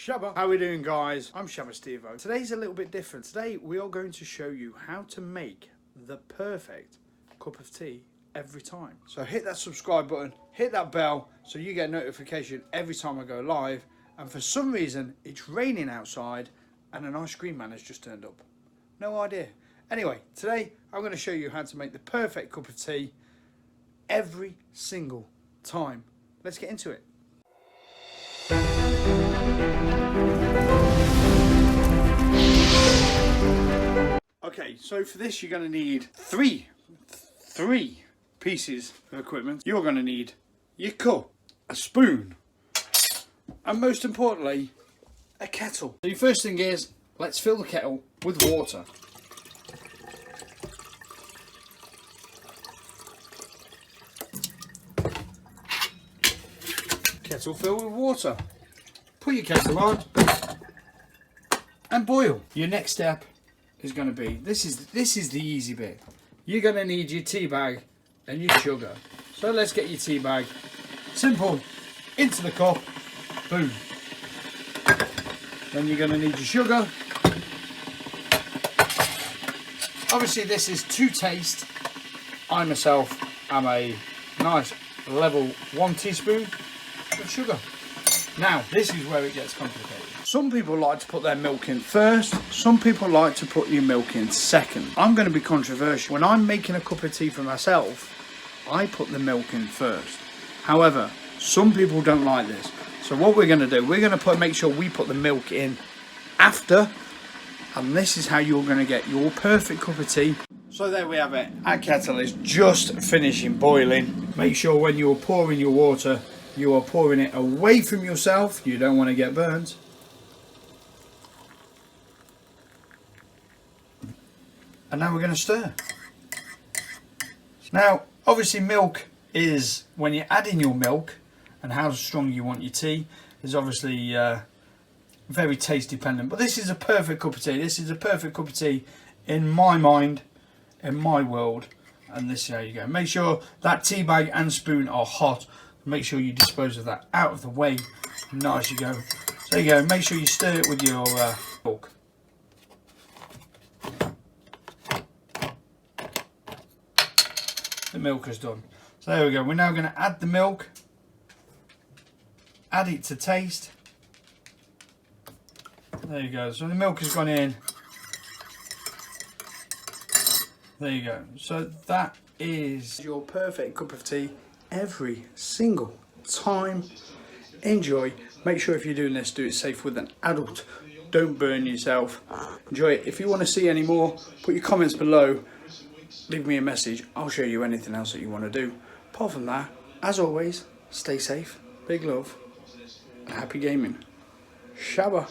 Shabba. How are we doing, guys? I'm Shabba Steve-O. Today's a little bit different. Today we are going to show you how to make the perfect cup of tea every time. So hit that subscribe button, hit that bell so you get a notification every time I go live. And for some reason it's raining outside and an ice cream man has just turned up. No idea. Anyway, today I'm going to show you how to make the perfect cup of tea every single time. Let's get into it. Okay, so for this you're going to need three pieces of equipment. You're going to need your cup, a spoon, and most importantly, a kettle. So the first thing is, let's fill the kettle with water. Kettle filled with water. Put your kettle on and boil. Your next step is going to be, this is the easy bit. You're going to need your tea bag and your sugar. So let's get your tea bag. Simple. Into the cup. Boom. Then you're going to need your sugar. Obviously this is to taste. I myself am a nice level 1 teaspoon of sugar. Now this is where it gets complicated. Some people like to put their milk in first, some people like to put your milk in second. I'm going to be controversial. When I'm making a cup of tea for myself, I put the milk in first. However, some people don't like this. So what we're going to do, we're going to make sure we put the milk in after, and this is how you're going to get your perfect cup of tea. So there we have it. Our kettle is just finishing boiling. Make sure when you're pouring your water, you are pouring it away from yourself. You don't want to get burnt. And now we're going to stir. Now, obviously milk is, when you're adding your milk and how strong you want your tea, is obviously very taste dependent. But this is a perfect cup of tea. This is a perfect cup of tea in my mind, in my world. And this is how you go. Make sure that tea bag and spoon are hot. Make sure you dispose of that out of the way. Nice you go. So there you go. Make sure you stir it with your milk. The milk is done. So there we go. We're now going to add the milk. Add it to taste. There you go. So the milk has gone in. There you go. So that is your perfect cup of tea every single time. Enjoy. Make sure if you're doing this, do it safe with an adult. Don't burn yourself. Enjoy it. If you want to see any more, put your comments below. Leave me a message. I'll show you anything else that you want to do. Apart from that, as always, stay safe, big love, and happy gaming. Shabba.